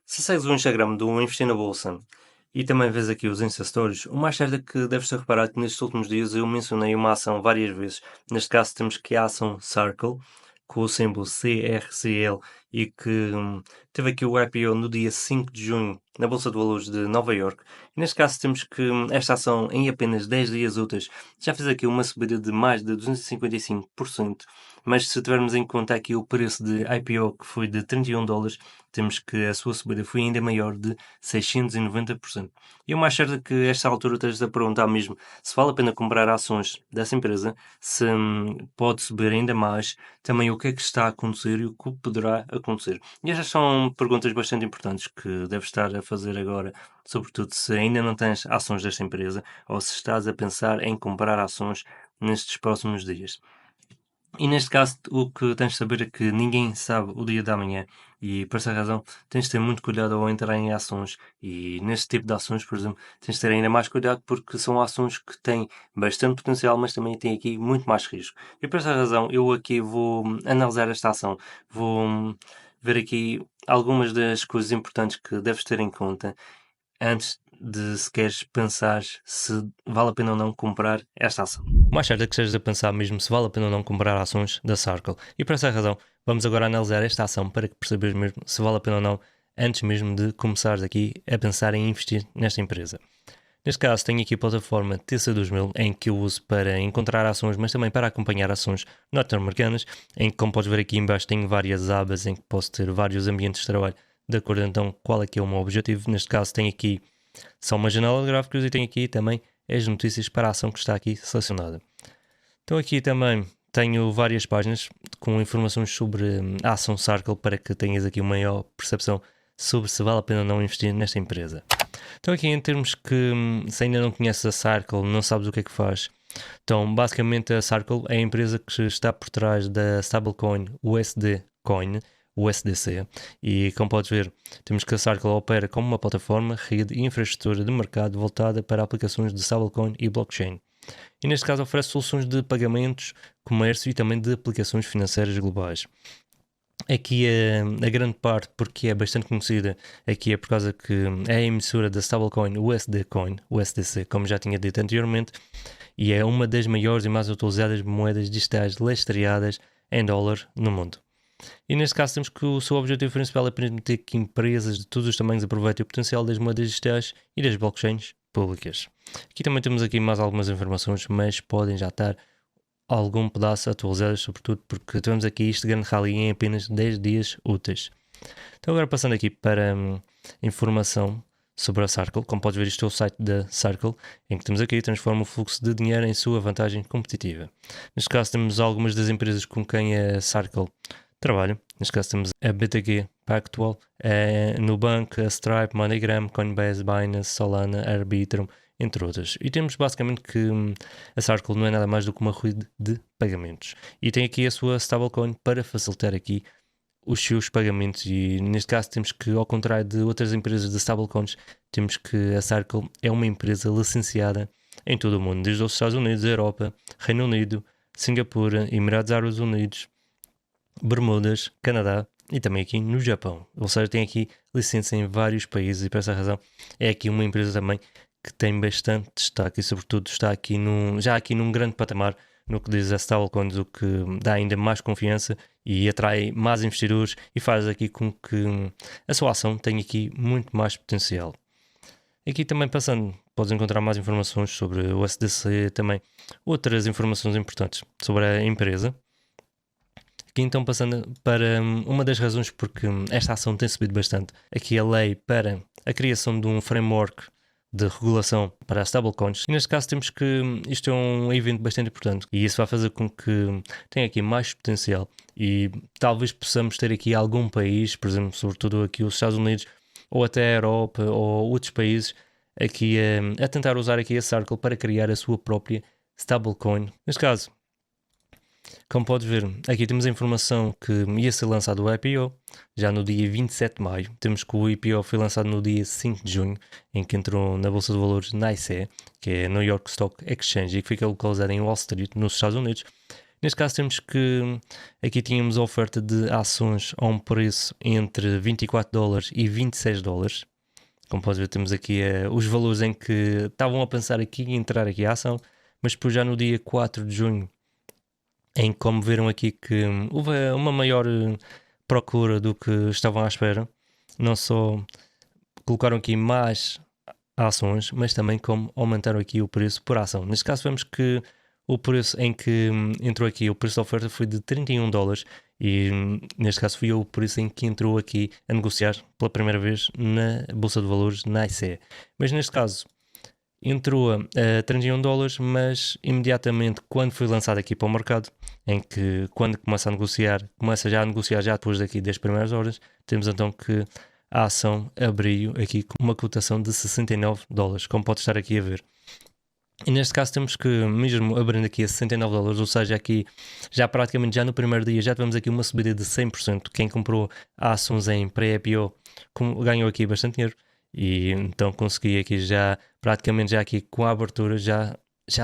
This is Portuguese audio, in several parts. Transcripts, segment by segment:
Se segues o Instagram do Investir na Bolsa e também vês aqui os Insta Stories, o mais certo é que deves ter reparado que nestes últimos dias eu mencionei uma ação várias vezes. Neste caso temos que a ação Circle, com o símbolo CRCL, e que teve aqui o IPO no dia 5 de junho na Bolsa de Valores de Nova York. E neste caso temos que esta ação em apenas 10 dias úteis já fez aqui uma subida de mais de 255%, mas se tivermos em conta aqui o preço de IPO que foi de $31, temos que a sua subida foi ainda maior de 690%. E o mais certo é que a esta altura estejas a perguntar mesmo se vale a pena comprar ações dessa empresa, se pode subir ainda mais, também o que é que está a acontecer e o que poderá acontecer. E estas são perguntas bastante importantes que deves estar a fazer agora, sobretudo se ainda não tens ações desta empresa ou se estás a pensar em comprar ações nestes próximos dias. E neste caso, o que tens de saber é que ninguém sabe o dia da manhã, e por essa razão tens de ter muito cuidado ao entrar em ações. E neste tipo de ações, por exemplo, tens de ter ainda mais cuidado porque são ações que têm bastante potencial, mas também têm aqui muito mais risco. E por essa razão, eu aqui vou analisar esta ação, vou ver aqui algumas das coisas importantes que deves ter em conta antes de sequeres pensar se vale a pena ou não comprar esta ação. O mais certo é que estejas a pensar mesmo se vale a pena ou não comprar ações da Circle. E por essa razão, vamos agora analisar esta ação para que percebas mesmo se vale a pena ou não, antes mesmo de começares aqui a pensar em investir nesta empresa. Neste caso, tenho aqui a plataforma TC2000, em que eu uso para encontrar ações, mas também para acompanhar ações norte-americanas, em que, como podes ver aqui embaixo, tenho várias abas em que posso ter vários ambientes de trabalho, de acordo então qual é que é o meu objetivo. Neste caso, tenho aqui só uma janela de gráficos e tenho aqui também as notícias para a ação que está aqui selecionada. Então aqui também tenho várias páginas com informações sobre a ação Circle para que tenhas aqui uma maior percepção sobre se vale a pena ou não investir nesta empresa. Então aqui em termos que se ainda não conheces a Circle, não sabes o que é que faz. Então basicamente a Circle é a empresa que está por trás da stablecoin USD Coin, USDC, e como podes ver, temos que a Circle opera como uma plataforma, rede e infraestrutura de mercado voltada para aplicações de stablecoin e blockchain. E neste caso oferece soluções de pagamentos, comércio e também de aplicações financeiras globais. Aqui a grande parte, porque é bastante conhecida, aqui é por causa que é a emissora da stablecoin USD Coin, USDC, como já tinha dito anteriormente, e é uma das maiores e mais utilizadas moedas digitais lastreadas em dólar no mundo. E neste caso temos que o seu objetivo principal é permitir que empresas de todos os tamanhos aproveitem o potencial das moedas digitais e das blockchains públicas. Aqui também temos aqui mais algumas informações, mas podem já estar algum pedaço atualizadas, sobretudo porque tivemos aqui este grande rally em apenas 10 dias úteis. Então agora passando aqui para informação sobre a Circle, como podes ver isto é o site da Circle, em que temos aqui transforma o fluxo de dinheiro em sua vantagem competitiva. Neste caso temos algumas das empresas com quem a Circle trabalha. Neste caso temos a BTG Pactual, a Nubank, a Stripe, MoneyGram, Coinbase, Binance, Solana, Arbitrum, entre outras. E temos basicamente que a Circle não é nada mais do que uma rede de pagamentos. E tem aqui a sua stablecoin para facilitar aqui os seus pagamentos. E neste caso temos que, ao contrário de outras empresas de stablecoins, temos que a Circle é uma empresa licenciada em todo o mundo, desde os Estados Unidos, Europa, Reino Unido, Singapura, Emirados Árabes Unidos, Bermudas, Canadá e também aqui no Japão. Ou seja, tem aqui licença em vários países e por essa razão é aqui uma empresa também que tem bastante destaque e sobretudo está aqui já aqui num grande patamar no que diz a stablecoins, o que dá ainda mais confiança e atrai mais investidores e faz aqui com que a sua ação tenha aqui muito mais potencial. Aqui também passando, podes encontrar mais informações sobre o SDC, também outras informações importantes sobre a empresa. Aqui então passando para uma das razões porque esta ação tem subido bastante, aqui a lei para a criação de um framework de regulação para as stablecoins. E neste caso temos que isto é um evento bastante importante e isso vai fazer com que tenha aqui mais potencial e talvez possamos ter aqui algum país, por exemplo, sobretudo aqui os Estados Unidos ou até a Europa ou outros países aqui a tentar usar aqui a Circle para criar a sua própria stablecoin. Neste caso, como podes ver, aqui temos a informação que ia ser lançado o IPO, já no dia 27 de maio. Temos que o IPO foi lançado no dia 5 de junho, em que entrou na Bolsa de Valores NYSE, que é New York Stock Exchange, e que fica localizada em Wall Street, nos Estados Unidos. Neste caso temos que aqui tínhamos a oferta de ações a um preço entre $24 e $26. Como podes ver, temos aqui os valores em que estavam a pensar aqui em entrar aqui a ação, mas depois já no dia 4 de junho, em que, como viram aqui, que houve uma maior procura do que estavam à espera, não só colocaram aqui mais ações, mas também como aumentaram aqui o preço por ação. Neste caso vemos que o preço em que entrou aqui, o preço da oferta foi de $31 e neste caso foi o preço em que entrou aqui a negociar pela primeira vez na Bolsa de Valores, na ICE. Mas neste caso entrou a $31, mas imediatamente quando foi lançado aqui para o mercado, em que quando começa já a negociar já depois daqui das primeiras horas, temos então que a ação abriu aqui com uma cotação de $69, como pode estar aqui a ver. E neste caso temos que, mesmo abrindo aqui a $69, ou seja, aqui já praticamente já no primeiro dia já tivemos aqui uma subida de 100%. Quem comprou ações em pré-IPO ganhou aqui bastante dinheiro e então consegui aqui já, praticamente já aqui com a abertura, já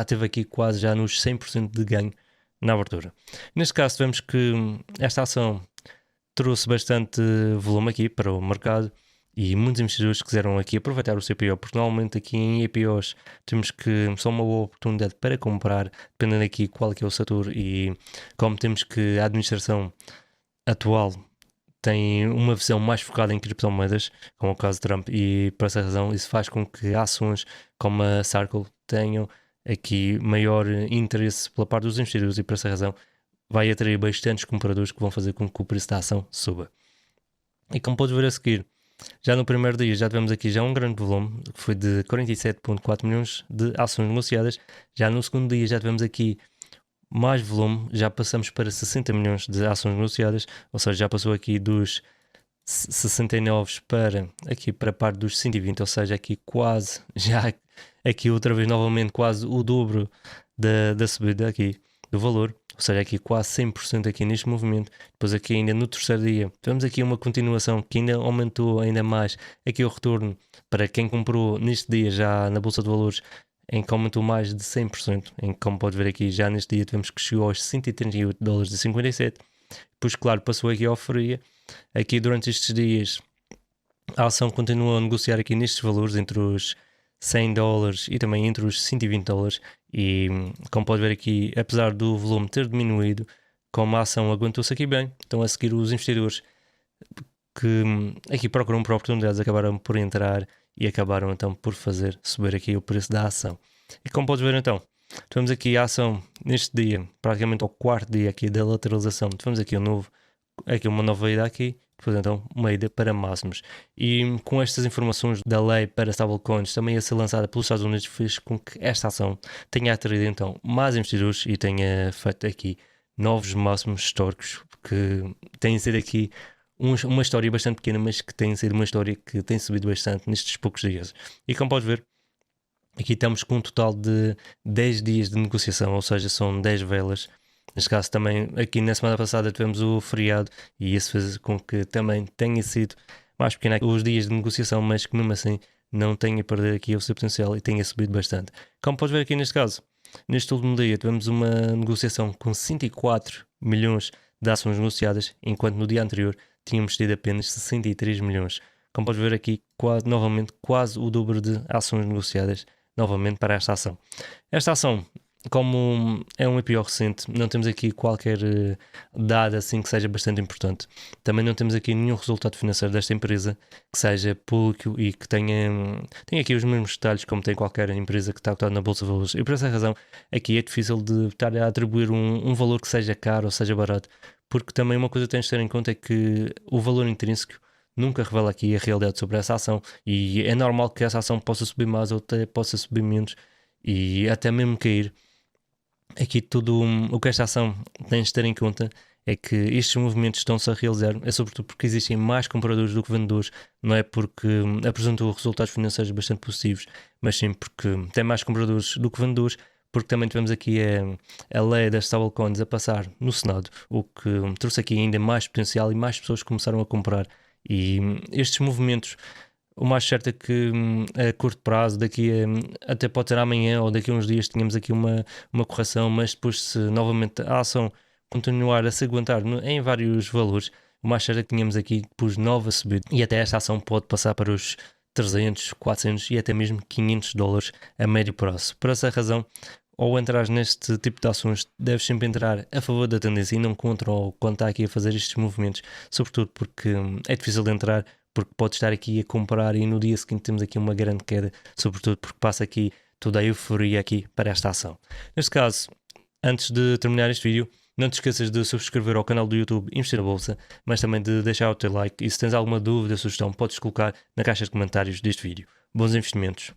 teve aqui quase já nos 100% de ganho na abertura. Neste caso vemos que esta ação trouxe bastante volume aqui para o mercado e muitos investidores quiseram aqui aproveitar o seu IPO, porque normalmente aqui em IPOs temos que só uma boa oportunidade para comprar, dependendo aqui qual é que é o setor e como temos que a administração atual tem uma visão mais focada em criptomoedas, como é o caso de Trump, e por essa razão isso faz com que ações como a Circle tenham aqui maior interesse pela parte dos investidores e por essa razão vai atrair bastantes compradores que vão fazer com que o preço da ação suba. E como podes ver a seguir, já no primeiro dia já tivemos aqui já um grande volume, que foi de 47,4 milhões de ações negociadas. Já no segundo dia já tivemos aqui mais volume, já passamos para 60 milhões de ações negociadas, ou seja, já passou aqui dos 69 para a parte dos 120, ou seja, aqui quase, já aqui outra vez novamente quase o dobro da subida aqui do valor. Ou seja, aqui quase 100% aqui neste movimento. Depois aqui ainda no terceiro dia, tivemos aqui uma continuação que ainda aumentou ainda mais aqui o retorno para quem comprou neste dia já na Bolsa de Valores, em que aumentou mais de 100%, em que como pode ver aqui já neste dia tivemos que chegou aos $138,57. Depois claro, passou aqui a euforia. Aqui durante estes dias a ação continuou a negociar aqui nestes valores entre os $100 e também entre os $120 e como pode ver aqui, apesar do volume ter diminuído, como a ação aguentou-se aqui bem, então a seguir os investidores que aqui procuram por oportunidades acabaram por entrar e acabaram então por fazer subir aqui o preço da ação. E como podes ver então, temos aqui a ação neste dia, praticamente ao quarto dia aqui da lateralização, temos aqui uma nova ida aqui, depois então uma ida para máximos. E com estas informações da lei para stablecoins também a ser lançada pelos Estados Unidos fez com que esta ação tenha atraído então mais investidores e tenha feito aqui novos máximos históricos, que têm sido aqui uma história bastante pequena, mas que tem sido uma história que tem subido bastante nestes poucos dias. E como podes ver, aqui estamos com um total de 10 dias de negociação, ou seja, são 10 velas. Neste caso também, aqui na semana passada tivemos o feriado e isso fez com que também tenha sido mais pequeno os dias de negociação, mas que mesmo assim não tenha perdido aqui o seu potencial e tenha subido bastante. Como podes ver aqui neste caso, neste último dia tivemos uma negociação com 104 milhões de ações negociadas, enquanto no dia anterior tínhamos tido apenas 63 milhões. Como podes ver aqui, novamente quase o dobro de ações negociadas novamente para esta ação. Esta ação, como é um IPO recente, não temos aqui qualquer dado assim que seja bastante importante. Também não temos aqui nenhum resultado financeiro desta empresa que seja público e que tenha aqui os mesmos detalhes como tem qualquer empresa que está cotada na Bolsa de Valores. E por essa razão, aqui é difícil de estar a atribuir um valor que seja caro ou seja barato, porque também uma coisa que tens de ter em conta é que o valor intrínseco nunca revela aqui a realidade sobre essa ação e é normal que essa ação possa subir mais ou até possa subir menos e até mesmo cair. Aqui tudo o que esta ação tens de ter em conta é que estes movimentos estão-se a realizar é sobretudo porque existem mais compradores do que vendedores, não é porque apresentam resultados financeiros bastante positivos, mas sim porque tem mais compradores do que vendedores, porque também tivemos aqui a lei das stablecoins a passar no Senado, o que trouxe aqui ainda mais potencial e mais pessoas começaram a comprar e estes movimentos O mais certo é que a curto prazo, até pode ser amanhã ou daqui a uns dias, tenhamos aqui uma correção, mas depois, se novamente a ação continuar a se aguentar em vários valores, o mais certo é que tenhamos aqui depois nova subida, e até esta ação pode passar para os 300, 400 e até mesmo $500 a médio prazo. Por essa razão, ao entrar neste tipo de ações, deves sempre entrar a favor da tendência e não contra, ou quando está aqui a fazer estes movimentos, sobretudo porque é difícil de entrar, porque pode estar aqui a comprar e no dia seguinte temos aqui uma grande queda, sobretudo porque passa aqui toda a euforia aqui para esta ação. Neste caso, antes de terminar este vídeo, não te esqueças de subscrever ao canal do YouTube Investir na Bolsa, mas também de deixar o teu like, e se tens alguma dúvida ou sugestão, podes colocar na caixa de comentários deste vídeo. Bons investimentos!